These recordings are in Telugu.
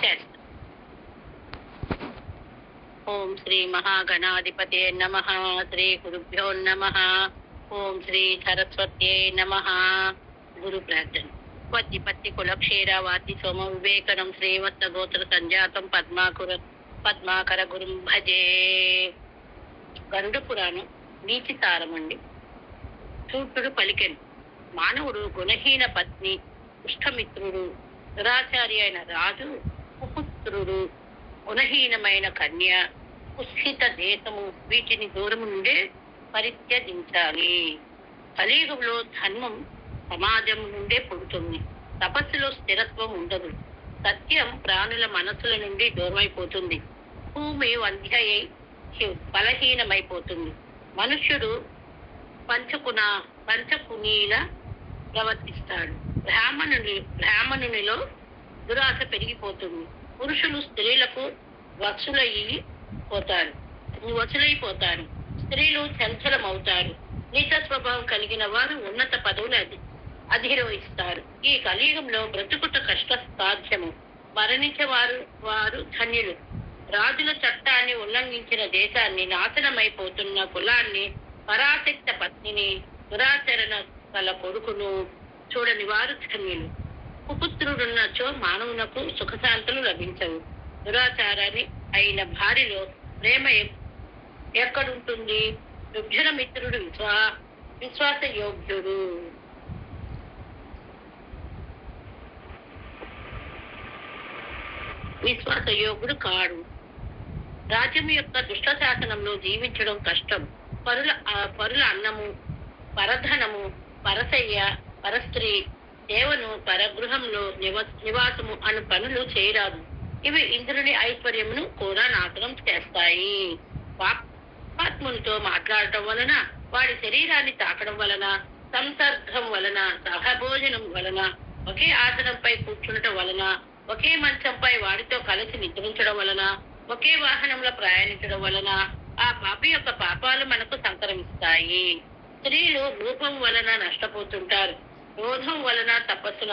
చేస్తాం. ఓం శ్రీ మహాగణాధిపతే నమః. శ్రీ గురుభ్యో నమః. ఓం శ్రీ సరస్వత్యై నమః. గురు ప్రార్థన. వద్దిపత్తి కులక్షీరావాతి సోమ వివేకనం శ్రీవత్స గోత్ర సంజాతం పద్మాకర గురుం భజే. గరుడ పురాణం నీతి సారమండి. సూర్యుడు పలికెను, మానవుడు గుణహీన పత్ని, ఉష్ఠమిత్రుడు, దురాచారి అయిన రాజు, కుపుత్రుడు, గుణహీనమైన కన్య, కుస్థిత దేశము, వీటిని దూరము నుండే పరిత్యజించాలి. కలియుగంలో ధర్మం సమాజం నుండే పుడుతుంది. తపస్సులో స్థిరత్వం ఉండదు. సత్యం ప్రాణుల మనసుల నుండి దూరమైపోతుంది. భూమి వంధ్యై బలహీనమైపోతుంది. మనుష్యుడు పంచకునీలా ప్రవర్తిస్తాడు. బ్రాహ్మణునిలో దురాశ పెరిగిపోతుంది. పురుషులు స్త్రీలకు వసులైపోతారు. స్త్రీలు చంచలమవుతారు. నీచ స్వభావం కలిగిన వారు ఉన్నత పదవులు అధిరోహిస్తారు. ఈ కలియుగంలో బ్రతుకుట కష్ట సాధ్యము. మరణించే వారు ధన్యులు. రాజుల చట్టాన్ని ఉల్లంఘించిన దేశాన్ని, నాశనమైపోతున్న కులాన్ని, పరాశక్త పత్నిని, దురాచరణ గల కొడుకును చూడని వారు ధన్యులు. కుపుత్రుడున్నచో మానవునకు సుఖశాంతులు లభించవు. దురాచారాన్ని అయిన భార్యలో ప్రేమ ఎక్కడుంటుంది? దుర్జన మిత్రుడు విశ్వాసయోగ్యుడు. విశ్వాసయోగుడు కాడు. రాజ్యం యొక్క దుష్ట శాసనంలో జీవించడం కష్టం. పరుల అన్నము, పరధనము, పరసయ్య, పరస్త్రీ, దేవను, పరగృహంలో నివాసము అను పనులు చేయరాదు. ఇవి ఇంద్రుని ఐశ్వర్యమును కూడా నాశనం చేస్తాయి. పాపాత్మునితో మాట్లాడటం వలన, వాడి శరీరాన్ని తాకడం వలన, సంసర్గం వలన, సహభోజనం వలన, ఒకే ఆసనంపై కూర్చుండటం వలన, ఒకే మంచంపై వాడితో కలిసి నిద్రించడం వలన, ఒకే వాహనంలో ప్రయాణించడం వలన ఆ పాపి యొక్క పాపాలు మనకు సంక్రమిస్తాయి. స్త్రీలు రూపం వలన నష్టపోతుంటారు. క్రోధం వలన తపస్సు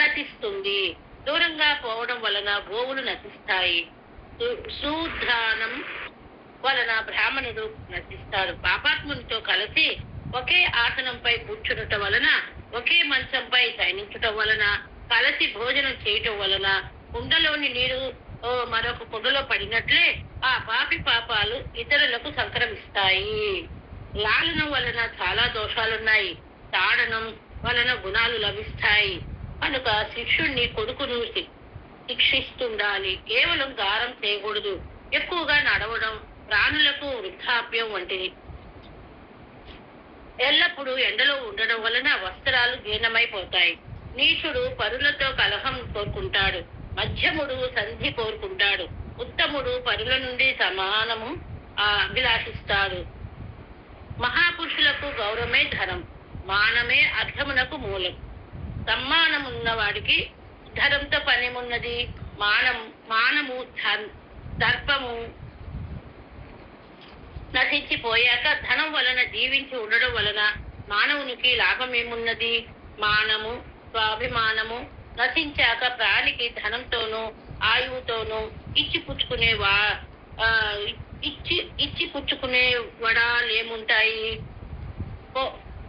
నశిస్తుంది. దూరంగా పోవడం వలన గోవులు నశిస్తాయి. శూద్రానం వలన బ్రాహ్మణుడు నశిస్తాడు. పాపాత్మునితో కలిసి ఒకే ఆసనంపై కూర్చునటం వలన, ఒకే మంచంపై శయనించటం వలన, కలిసి భోజనం చేయటం వలన కుండలోని నీరు మరొక కుండలో పడినట్లే ఆ పాపి పాపాలు ఇతరులకు సంక్రమిస్తాయి. లాలనం వలన చాలా దోషాలున్నాయి. తాడనం వలన గుణాలు లభిస్తాయి. కనుక శిష్యుణ్ణి కొడుకును శిక్షిస్తుండాలి. కేవలం గారం చేయకూడదు. ఎక్కువగా నడవడం ప్రాణులకు వృద్ధాప్యం వంటిది. ఎల్లప్పుడూ ఎండలో ఉండడం వలన వస్త్రాలు జీర్ణమైపోతాయి. నీచుడు పరులతో కలహం కోరుకుంటాడు. మధ్యముడు సంధి కోరుకుంటాడు. ఉత్తముడు పరుల నుండి సమానము అభిలాషిస్తాడు. మహాపురుషులకు గౌరవమే ధనం, మానమే అర్థమునకు మూలం. సమ్మానమున్న వాడికి ధనంతో పనేమున్నది? మానము దర్పము నశించిపోయాక ధనం వలన జీవించి ఉండడం వలన మానవునికి లాభం ఏమున్నది? మానము, స్వాభిమానము నశించాక ప్రాణికి ధనంతోనూ ఆయువుతోనూ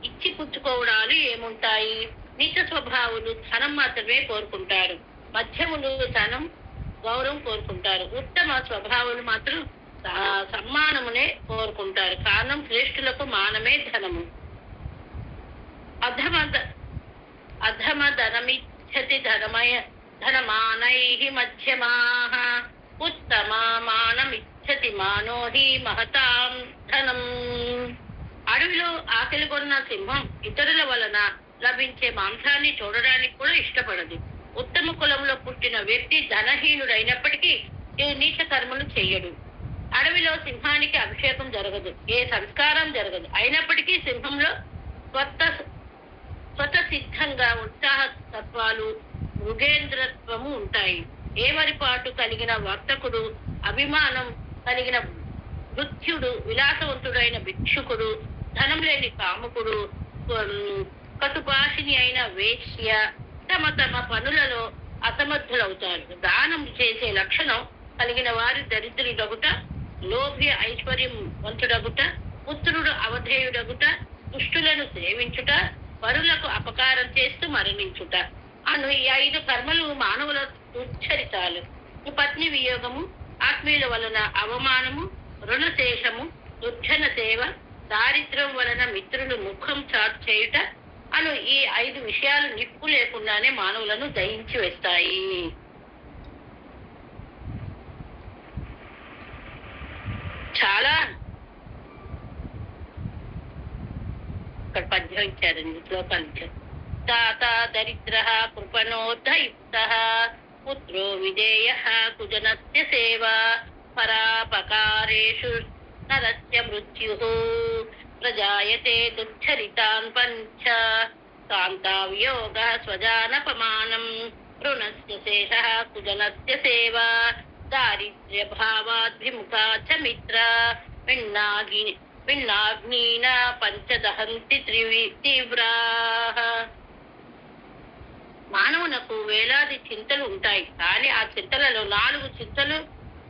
ఇచ్చిపుచ్చుకోవడాలు ఏముంటాయి? నీచ స్వభావులు ధనం మాత్రమే కోరుకుంటారు. మధ్యములు ధనం, గౌరవం కోరుకుంటారు. ఉత్తమ స్వభావులు మాత్రం సమ్మానమునే కోరుకుంటారు. కారణం శ్రేష్ఠులకు మానమే ధనము. అధమ ధనమిచ్చతి ధనమానైః మధ్యమాః. ఉత్తమా మానమిచ్చతి మానోహి మహతాం ధనం. అడవిలో ఆకలి కొన్న సింహం ఇతరుల వలన లభించే మాంసాన్ని చూడడానికి కూడా ఇష్టపడదు. ఉత్తమ కులంలో పుట్టిన వ్యక్తి ధనహీనుడైనప్పటికీ నీచ కర్మలు చెయ్యడు. అడవిలో సింహానికి అభిషేకం జరగదు, ఏ సంస్కారం జరగదు. అయినప్పటికీ సింహంలో స్వతసిద్ధంగా ఉత్సాహ తత్వాలు, మృగేంద్రత్వము ఉంటాయి. ఏమరిపాటు కలిగిన వర్తకుడు, అభిమానం కలిగిన మృత్యుడు, విలాసవంతుడైన భిక్షుకుడు, ధనం లేని కాముకుడు, కటుపాషిని అయిన వేశ్య తమ తమ పనులలో అసమ అసమర్థులవుతారు. దానం చేసే లక్షణం కలిగిన వారి దరిద్రుడగుట, లోభి ఐశ్వర్యం వంతుడగుట, పుత్రుడు అవధేయుడగుట, దుష్టులను సేవించుట, పరులకు అపకారం చేస్తూ మరణించుట అను ఈ 5 కర్మలు మానవుల దుశ్చరితాలు. పత్ని వియోగము, ఆత్మీయుల వలన అవమానము, రుణశేషము, దుర్జన సేవ, దారిద్ర్యం వలన మిత్రులు ముఖం చాటు చేయుట అను ఈ 5 విషయాలు నిప్పు లేకుండానే మానవులను దహించి వేస్తాయి. చాలా ఇక్కడ పద్యం ఇచ్చారండి, శ్లోకాలు ఇచ్చారు. తాత దరిద్ర కృపణోద్ధయుక్త పుత్రో విజేయ కుజనస్య సేవా పరాపకారేషు నరస్య మృత్యు ప్రజాయతే దుశ్చరితాన్ పంచ కాంతావియోగ స్వజానపమానం రుణస్య శేష కుజనస్య సేవా దారిద్ర్య భావాద్విముఖా చ మిత్ర విన్నాగ్నీన పంచదహంతి తీవ్రాః. మానవునకు వేలాది చింతలు ఉంటాయి, కానీ ఆ చింతలలో 4 చింతలు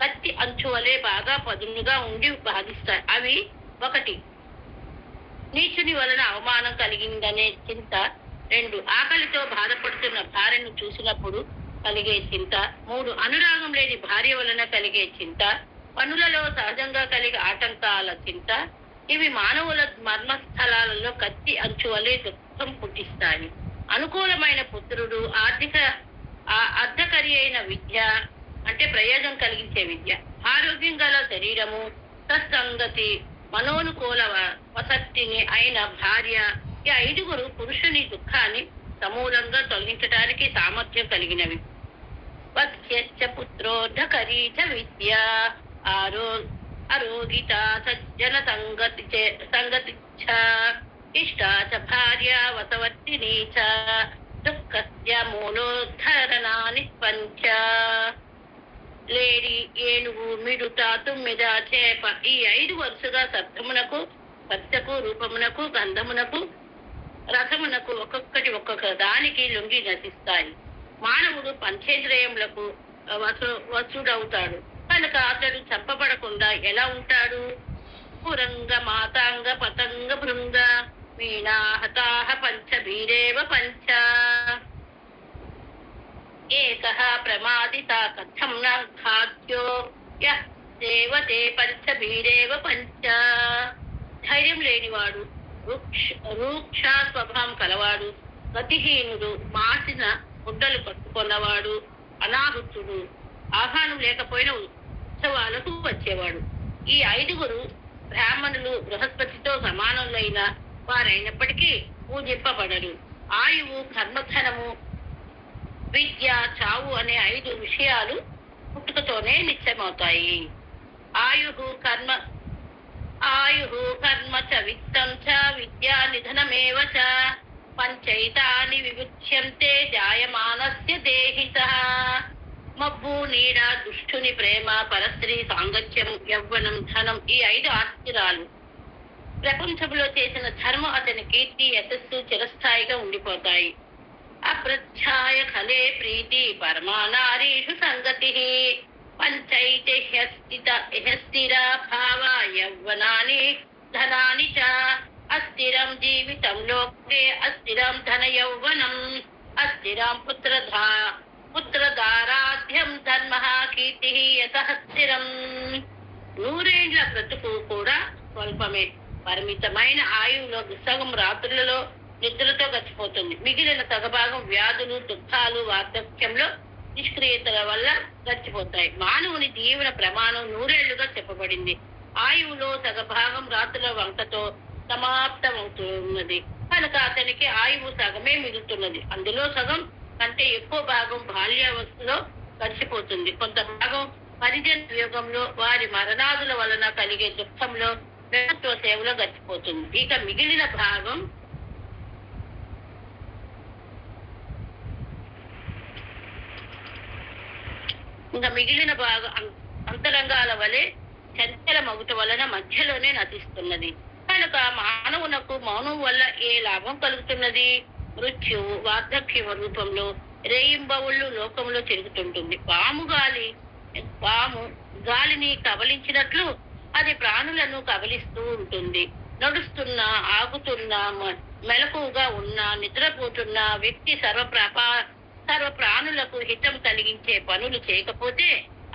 కత్తి అంచు వలె బాగా పదునుగా ఉండి బాధిస్తాయి. అవి: 1, నీచుని వలన అవమానం కలిగిందనే చింత. 2, ఆకలితో బాధపడుతున్న భార్యను చూసినప్పుడు కలిగే చింత. 3, అనురాగం లేని భార్య వలన కలిగే చింత. పనులలో సహజంగా కలిగే ఆటంకాల చింత. ఇవి మానవుల మర్మస్థలాలలో కత్తి అంచు వలె దుఃఖం పుట్టిస్తాయి. అనుకూలమైన పుత్రుడు, అర్ధకరి అయిన విద్య అంటే ప్రయోజనం కలిగించే విద్య, ఆరోగ్యం గల శరీరము, సత్సంగతి, మనోనుకూల వసతిని అయిన భార్య, ఈ 5 పురుషుని దుఃఖాన్ని సమూలంగా తొలగించడానికి సామర్థ్యం కలిగినవి. వత్స్యశ్చ పుత్రోర్ధకరీ చ విద్య అరోగిత సజ్జన సంగతి చ ఇష్టా చ భార్య వసవర్తినీ చ దుఃఖస్య మూలోద్ధరణాని పంచ. లేడి, ఏనుగు, మిడుత, తుమ్మిద, చేప ఈ 5 వరుసగా శబ్దమునకు, స్పర్శకు, రూపమునకు, గంధమునకు, రసమునకు ఒక్కొక్క దానికి లొంగి నశిస్తాయి. మానవుడు పంచేంద్రియములకు వసుడవుతాడు కనుక అతడు చంపబడకుండా ఎలా ఉంటాడు? పురంగ మాతాంగ పతంగ భృంగ మీనా హతాహ పంచభీరేవ పంచ ఏకః ప్రమాదితా కథం న ఖాద్యో యః సేవతే పంచభీరేవ పంచ. ధైర్యం లేనివాడు, రూక్ష స్వభావం కలవాడు, గతిహీనుడు, మాసిన గుడ్డలు కట్టుకున్నవాడు, అనాహుతుడు, ఆహ్వానం లేకపోయిన ఉత్సవాలకు వచ్చేవాడు. ఈ 5 బ్రాహ్మణులు బృహస్పతితో సమానులైన వారైనప్పటికీ పూజింపబడరు. ఆయువు, కర్మధనము, విద్య, చావు అనే 5 విషయాలు పుట్టుకతోనే నిత్యమవుతాయి. ఆయుః కర్మ చ విత్తం చ విద్యా నిధనమేవ చ పంచైతాని విముచ్యంతే జాయమానస్య దేహితః. మబ్బు, నీడ, దుష్టుని ప్రేమ, పరస్త్రీ సాంగత్యం, యవ్వనం, ధనం ఈ 5 ఆస్తిరాలు. ప్రపంచంలో చేసిన ధర్మం అతని కీర్తి, యశస్సు చిరస్థాయిగా ఉండిపోతాయి. అప్రచ్ఛాయ ఖలే ప్రీతి పరమానారీషు సంగతి పంచైతే స్థిర భావ యవ్వనాని ధనాని చ అస్థిరం జీవితం లోకే అస్థిరం ధన యౌవనం అస్థిరం పుత్రధారాధ్యం ధర్మ కీర్తి యతః స్థిరం. 100 ఏళ్ల బ్రతుకు కూడా స్వల్పమే. పరిమితమైన ఆయువులో సగం రాత్రులలో నిద్రతో గడిచిపోతుంది. మిగిలిన సగభాగం వ్యాధులు, దుఃఖాలు, వార్ధక్యంలో నిష్క్రియతల వల్ల గడిచిపోతాయి. మానవుని జీవన ప్రమాణం 100 ఏళ్లుగా చెప్పబడింది. ఆయువులో సగభాగం రాత్రుల వంకతో సమాప్తమవుతున్నది కనుక అతనికి ఆయువు సగమే మిగులుతున్నది. అందులో సగం కంటే ఎక్కువ భాగం బాల్యావస్థలో గడిచిపోతుంది. కొంత భాగం పరిజన యుగంలో వారి మరణాదుల వలన కలిగే దుఃఖంలో ప్రభుత్వ సేవలో గడిచిపోతుంది. ఇక మిగిలిన భాగం అంతరంగాల వలె చంచల మగుట వలన మధ్యలోనే నశిస్తున్నది. కనుక మానవునకు మౌనం వల్ల ఏ లాభం కలుగుతున్నది? మృత్యువు, వార్ధక్య రూపంలో రేయింబవుళ్ళు లోకంలో తిరుగుతుంటుంది. పాము గాలిని కబలించినట్లు అది ప్రాణులను కబలిస్తూ ఉంటుంది. నడుస్తున్నా, ఆగుతున్నా, మెలకువగా ఉన్నా, నిద్రపోతున్నా వ్యక్తి సర్వ ప్రాణులకు హితం కలిగించే పనులు చేయకపోతే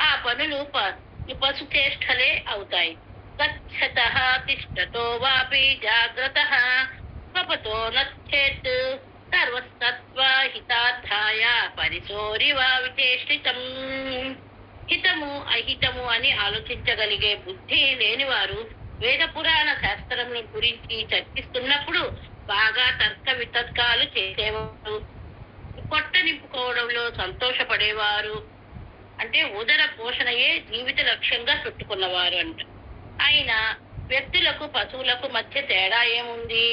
ఆ పనులు పశుచేష్టలే అవుతాయి. గచ్చతః తిష్టతో వాపి జాగ్రత్తః స్వపతో నచ్చేత్ సర్వస్తత్వ హితార్థాయ పరిసోరివ విచేష్టితం. హితము అహితము అని ఆలోచించగలిగే బుద్ధి లేనివారు వేద పురాణ శాస్త్రముల గురించి చర్చిస్తున్నప్పుడు బాగా తర్క వితర్కాలు చేసేవారు, పొట్ట నింపుకోవడంలో సంతోషపడేవారు, అంటే ఉదర పోషణయే జీవిత లక్ష్యంగా పెట్టుకున్నవారు అంట. అయినా వ్యక్తులకు పశువులకు మధ్య తేడా ఏముంది?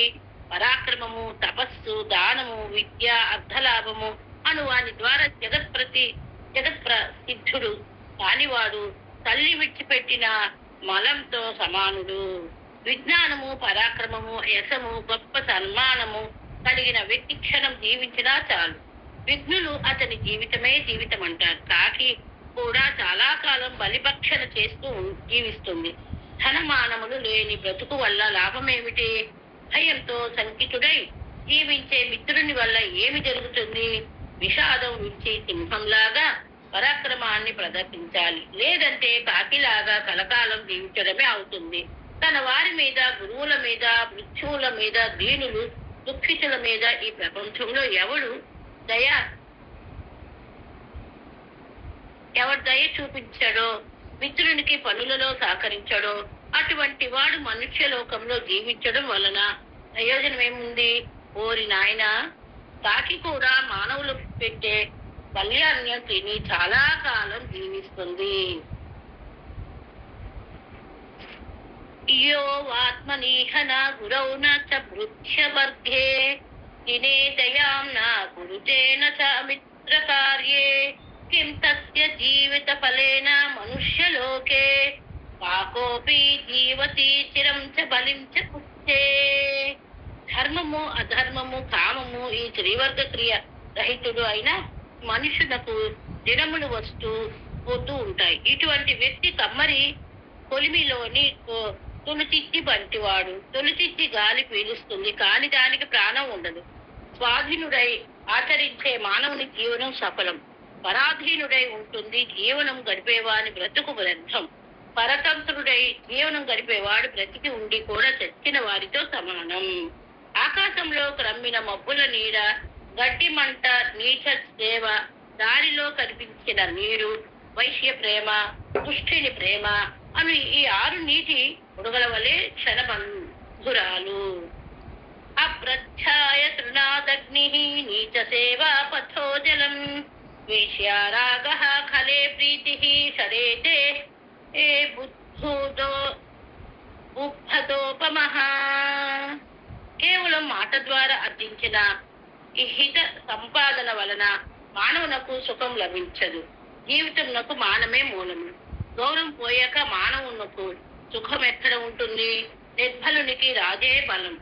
పరాక్రమము, తపస్సు, దానము, విద్య, అర్ధలాభము అను వాని ద్వారా జగత్ప్రసిద్ధుడు కానివాడు తల్లి విడిచిపెట్టిన మలంతో సమానుడు. విజ్ఞానము, పరాక్రమము, యశము, గొప్ప సన్మానము కలిగిన వ్యక్తి క్షణం జీవించినా చాలు. విఘ్నులు అతని జీవితమే జీవితం అంటారు. కాకి కూడా చాలా కాలం బలిభక్షణ చేస్తూ జీవిస్తుంది. ధనమానములు లేని బ్రతుకు వల్ల లాభమేమిటి? భయంతో సంకితుడై జీవించే మిత్రుని వల్ల ఏమి జరుగుతుంది? విషాదం నుంచి సింహంలాగా పరాక్రమాన్ని ప్రదర్శించాలి, లేదంటే కాకిలాగా కలకాలం జీవించడమే అవుతుంది. తన వారి మీద, గురువుల మీద, మృత్యువుల మీద, దీనులు దుఃఖితుల మీద ఈ ప్రపంచంలో ఎవడు దయ చూపించాడో, మిత్రునికి పనులలో సహకరించాడో అటువంటి వాడు మనుష్య లోకంలో జీవించడం వలన ప్రయోజనం ఏముంది? ఓరి నాయన, కాకి కూడా మానవులు పెట్టే కళ్యాణ్యం తిని చాలా కాలం జీవిస్తుంది. యో ఆత్మనీహన గురౌన చ భృత్యవర్గే దినే దయాం న గురుతేన చ మిత్రకార్యే కిం తస్య జీవిత ఫలేన మనుష్యలోకే కాకోపి జీవతి చిరం చ బలిం చ పుష్టే. ధర్మము, అధర్మము, కామము ఈ త్రివర్గ క్రియ రహితుడు అయిన మనుషులకు దినములు వస్తూ పోతూ ఉంటాయి. ఇటువంటి వ్యక్తి కమ్మరి కొలిమిలోని తొలిచిచ్చి బంటివాడు. తొలిచిచ్చి గాలి పీలుస్తుంది, కాని దానికి ప్రాణం ఉండదు. స్వాధీనుడై ఆచరించే మానవుని జీవనం సఫలం. పరాధీనుడై ఉంటుంది జీవనం గడిపేవాని బ్రతుకు వ్యర్థం. పరతంత్రుడై జీవనం గడిపేవాడు బ్రతికి ఉండి కూడా చచ్చిన వారితో సమానం. ఆకాశంలో క్రమ్మిన మబ్బుల నీడ, గడ్డి మంట, నీచ సేవ, దారిలో కనిపించిన నీరు, వైశ్య ప్రేమ, పుష్టిని ప్రేమ అను ఈ 6 నీటి ఉడగల వలె క్షణబంధురాలు. అప్రచ్ఛాయ తృణాదగ్ని నీచ సేవా పథో జలం వేశ్యారాగ ఖలే ప్రీతి షడేతే ఏ బుద్ధోపమః. కేవలం మాట ద్వారా అర్జించిన ఈ హిత సంపాదన వలన మానవునకు సుఖం లభించదు. జీవితమునకు మానమే మూలము. గౌరవం పోయాక మానవునకు సుఖం ఎక్కడ ఉంటుంది? నిర్బలునికి రాజే బలం,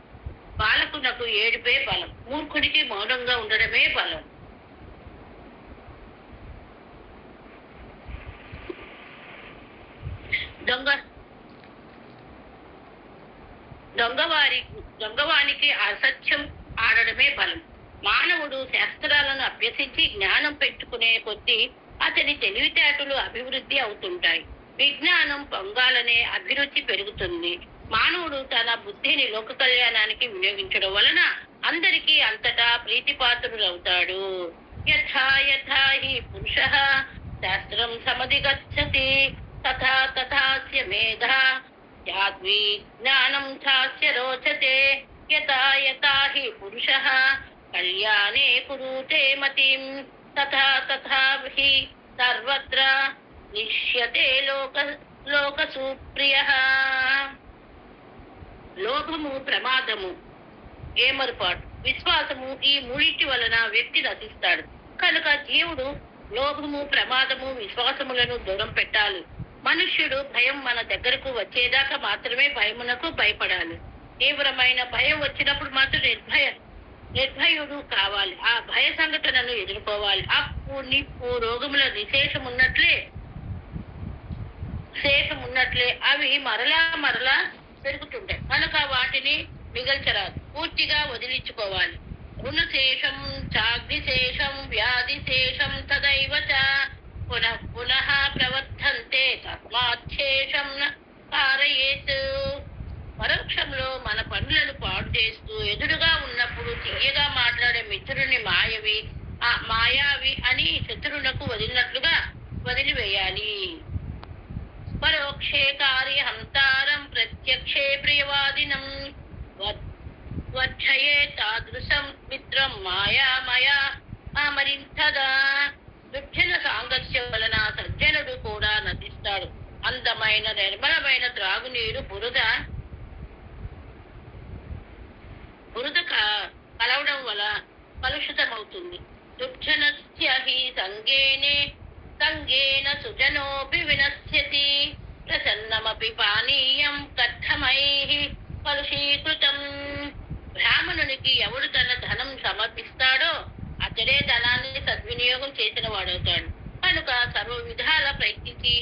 బాలకునకు ఏడుపే బలం, మూర్ఖుడికి మౌనంగా ఉండడమే బలం. దొంగవానికి అసత్యం ఆడడమే బలం. మానవుడు శాస్త్రాలను అభ్యసించి జ్ఞానం పెట్టుకునే కొద్దీ అతని తెలివితేటలు అభివృద్ధి అవుతుంటాయి. విజ్ఞానం పొంగాలనే అభిరుచి పెరుగుతుంది. మానవుడు తన బుద్ధిని లోక కళ్యాణానికి వినియోగించడం వలన అందరికీ అంతటా ప్రీతిపాత్రుడవుతాడు. యథా యథా హి పురుషః శాస్త్రం సమధిగచ్చతి తథా తథాస్య మేధా యాద్వి జ్ఞానం చాస్య రోచతే. యథా యథా హి పురుషః కళ్యాణే కురుతే మతిం తథా తథా హి సర్వత్ర నిష్యతే లోకసుప్రియః. లోభము, ప్రమాదము, ఏమరుపాటు, విశ్వాసము ఈ మూడింటి వలన వ్యక్తి నశిస్తాడు. కనుక జీవుడు లోభము, ప్రమాదము, విశ్వాసములను దూరం పెట్టాలి. మనుష్యుడు భయం మన దగ్గరకు వచ్చేదాకా మాత్రమే భయమునకు భయపడాలి. తీవ్రమైన భయం వచ్చినప్పుడు మాత్రం నిర్భయుడు కావాలి. ఆ భయ సంఘటనను ఎదుర్కోవాలి. అప్పు నిప్పు రోగముల శేషమున్నట్లే అవి మరలా మరలా పెరుగుతుంటాయి కనుక వాటిని మిగల్చరాదు, పూర్తిగా వదిలించుకోవాలి. రుణశేషం చాగ్నిశేషం వ్యాధిశేషం తదైవ చ పునః పునః ప్రవర్తంతే తస్మాచ్చేషం కారయేత్. పరోక్షంలో మన పనులను పాడు చేస్తూ ఎదురుగా ఉన్నప్పుడు తీయగా మాట్లాడే మిత్రుని మాయావి అని శత్రువులకు వదిలినట్లుగా వదిలివేయాలి. పరోక్షే కార్యహంతారం ప్రత్యక్షే ప్రియవాదినం వర్షయే తాదృశం మిత్రం మాయామయా మరింతదా. దుర్జన సాంగత్యం వలన సజ్జనుడు కూడా నటిస్తాడు. అందమైన నిర్మలమైన త్రాగునీరు బురద కలవడం వల్ల కలుషితమవుతుంది. దుర్జనస్య హి సంగేన సుజనోపి వినశ్యతి ప్రసన్నమపి పానీయం కట్టమైః కలుషీకృతం. బ్రాహ్మణునికి ఎవడు తన ధనం సమర్పిస్తాడో అతడే ధనాన్ని సద్వినియోగం చేసిన వాడవుతాడు. కనుక సర్వ విధాల ప్రయత్నించి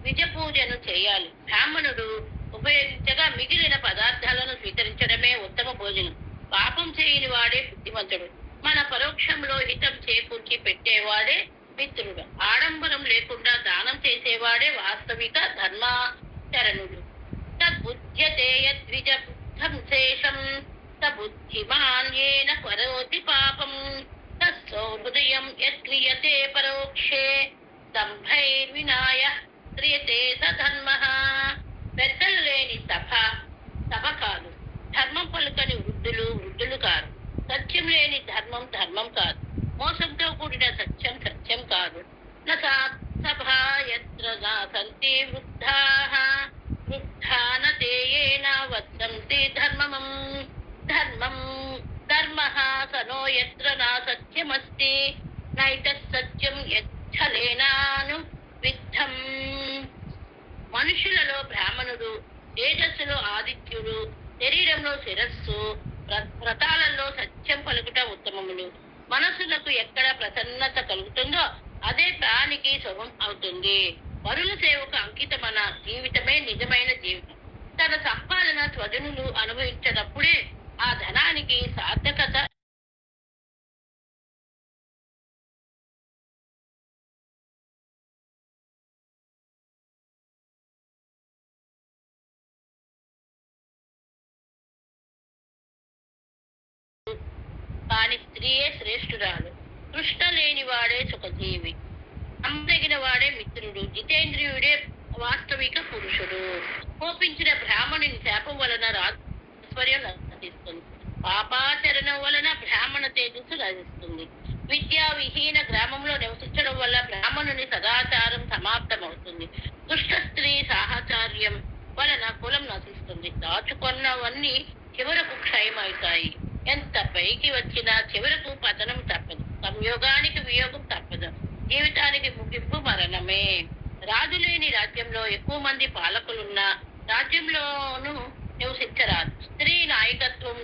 నిజ పూజను చేయాలి. బ్రాహ్మణుడు ఉపయోగించగా మిగిలిన పదార్థాలను స్వీకరించడమే ఉత్తమ భోజనం. పాపం చేయని వాడే బుద్ధిమంతుడు. మన పరోక్షంలో హితం చేకూర్చి పెట్టేవాడే మిత్రుడు. ఆడంబరం లేకుండా దానం చేసేవాడే వాస్తవిక ధర్మాచరణుడు. తద్బుధ్యతే యద్విజ బుద్ధం శేషం సబుద్ధిమాన్ యేన కరోతి పాపం తస్సో హృదయం యత్క్రియతే పరోక్షే దంభైర్వినాయ క్రియతే సధర్మః. పెద్దలు లేని సభ కాదు. ధర్మం పలుకని వృద్ధులు కాదు. సత్యం లేని ధర్మం కాదు. మోసంతో కూడిన సత్యం కాదు. సభా యత్ర నాసంతి వృద్ధాః వృద్ధానతేయేన వదంతి ధర్మః సనో యత్ర నాసత్యమస్తి నైతః సత్యం యచ్చలేనాను విద్ధం. మనుషులలో బ్రాహ్మణుడు, తేజస్సులో ఆదిత్యుడు, శరీరంలో శిరస్సు, వ్రతాలలో సత్యం పలుకుట ఉత్తమములు. మనస్సులకు ఎక్కడ ప్రసన్నత కలుగుతుందో అదే ప్రాణికి శుభం అవుతుంది. పరుల సేవకు అంకితమైన జీవితమే నిజమైన జీవితం. తన సంపాదన స్వజనులు అనుభవించినప్పుడే ఆ ధనానికి సార్థకత. కాని స్త్రీయే శ్రేష్ఠురాలు. తృష్ణ లేని వాడే సుఖజీవి. అమ్మదగిన వాడే మిత్రుడు. జితేంద్రియుడే వాస్తవిక పురుషుడు. కోపించిన బ్రాహ్మణుని శాపం వలన రాజస్వర్యం నశిస్తుంది. పాపాచరణం వలన బ్రాహ్మణ తేజస్సు నశిస్తుంది. విద్యా విహీన గ్రామంలో నివసించడం వల్ల బ్రాహ్మణుని సదాచారం సమాప్తమవుతుంది. దుష్ట స్త్రీ సాహచార్యం వలన కులం నశిస్తుంది. దాచుకున్నవన్నీ చివరకు క్షయమవుతాయి. ఎంత పైకి వచ్చినా చివరకు పతనం తప్పదు. సంయోగానికి వియోగం తప్పదు. జీవితానికి ముగింపు మరణమే. రాజు లేని రాజ్యంలో ఎక్కువ మంది పాలకులున్న రాజ్యంలోనూ నివసించరాదు. స్త్రీ నాయకత్వం,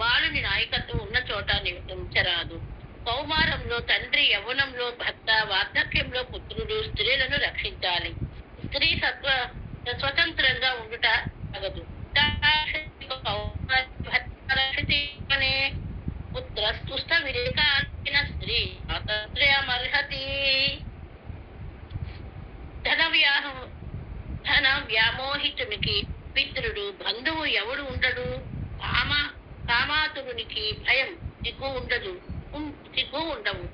బాలుని నాయకత్వం ఉన్న చోట నివసించరాదు. కౌమారంలో తండ్రి, యవ్వనంలో భర్త, వార్ధక్యంలో పుత్రుడు స్త్రీలను రక్షించాలి. స్త్రీ స్వతంత్రంగా ఉండుట తగదు. పుత్రస్తుష్ట విరేకాన స్త్రీ స్వాతంత్ర్యమర్హతి. ధన వ్యామోహితునికి మిత్రుడు, బంధువు ఎవడు ఉండడు. కామాతురునికి భయం, సిగ్గు ఉండవు.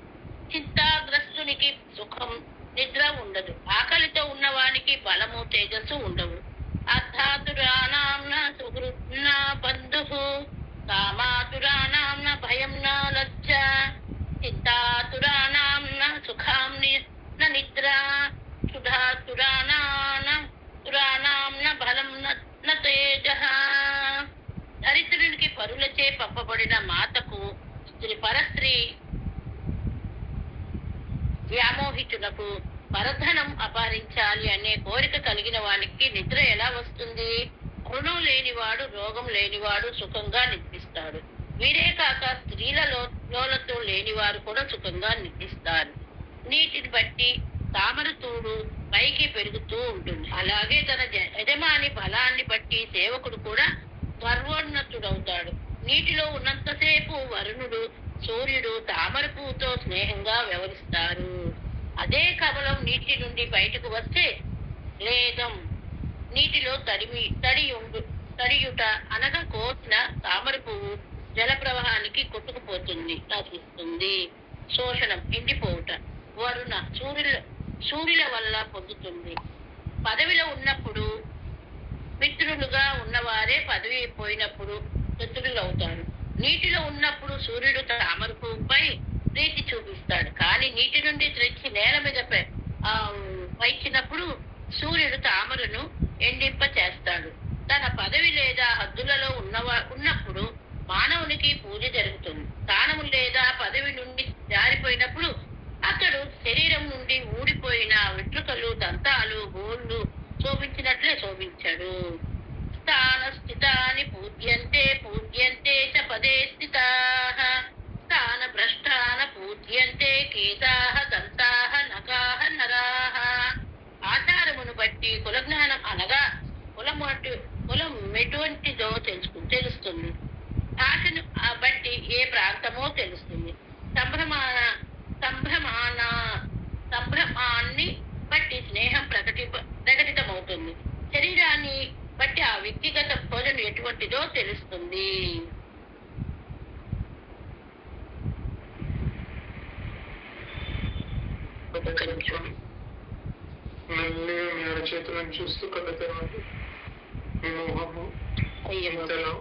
చింతాగ్రస్తునికి సుఖం, నిద్ర ఉండదు. ఆకలితో ఉన్నవానికి బలము, తేజస్సు ఉండవు. అర్థాతురానాంన సుహృత్న బంధుః కామాతురానాంన భయం న లజ్జ చింతాతురానాంన సుఖాం న నిద్ర సుధాతురానాంన బలం న తేజః. దరిద్రునికి పరులచే పంపబడిన మాతకు పరస్త్రీ వ్యామోహితులకు పరధనం అపహరించాలి అనే కోరిక కలిగిన వానికి నిద్ర ఎలా వస్తుంది? రుణం లేనివాడు, రోగం లేనివాడు సుఖంగా నిద్రిస్తాడు. వీరే కాక స్త్రీలలో లోలతో లేని వారు కూడా సుఖంగా నిద్రిస్తారు. నీటిని బట్టి తామర తూడు పైకి పెరుగుతూ ఉంటుంది. అలాగే తన యజమాని బలాన్ని బట్టి సేవకుడు కూడా సర్వోన్నతుడవుతాడు. నీటిలో ఉన్నంతసేపు వరుణుడు సూర్యుడు తామర పువ్వుతో స్నేహంగా వ్యవహరిస్తారు. అదే కమలం నీటి నుండి బయటకు వస్తే లేదం నీటిలో తడియుట అనగా కోసిన తామర పువ్వు జల ప్రవాహానికి కొట్టుకుపోతుంది, నశిస్తుంది. శోషణం ఎండిపోవుట వరుణ సూర్యుల వల్ల పొందుతుంది. పదవిలో ఉన్నప్పుడు మిత్రులుగా ఉన్నవారే పదవి పోయినప్పుడు శత్రువులు అవుతారు. నీటిలో ఉన్నప్పుడు సూర్యుడు తామర పువ్వుపై ప్రీతి చూపిస్తాడు. కానీ నీటి నుండి తెచ్చి నేల మీద పైచినప్పుడు సూర్యుడు తామరను ఎండింప చేస్తాడు. తన పదవి లేదా హద్దులలో ఉన్నప్పుడు మానవునికి పూజ జరుగుతుంది. స్థానము లేదా పదవి నుండి జారిపోయినప్పుడు అతడు శరీరం నుండి ఊడిపోయిన వెంట్రుకలు, దంతాలు, గోళ్ళు శోభించినట్లే శోభించాడు. స్థాన స్థితాని పూజ్యంతే పూజ్యంతే చ పదే స్థితాః స్థాన భ్రష్టాన పూజ్యంతే కేశాః దంతాః నఖాః నరాః. ఆచారమును బట్టి కులజ్ఞానం అనగా కులం ఎటువంటిదో తెలుస్తుంది. భాషను బట్టి ఏ ప్రాంతమో తెలుస్తుంది. సంభ్రమాన్ని బట్టి స్నేహం ప్రకటితమవుతుంది. శరీరాన్ని బట్టి ఆ వ్యక్తిగత భోజనం ఎటువంటిదో తెలుస్తుంది. మెల్లిగా మీ అరచేతులను చూస్తూ కథ తెరవండి. మీ మొహము ఇంతలో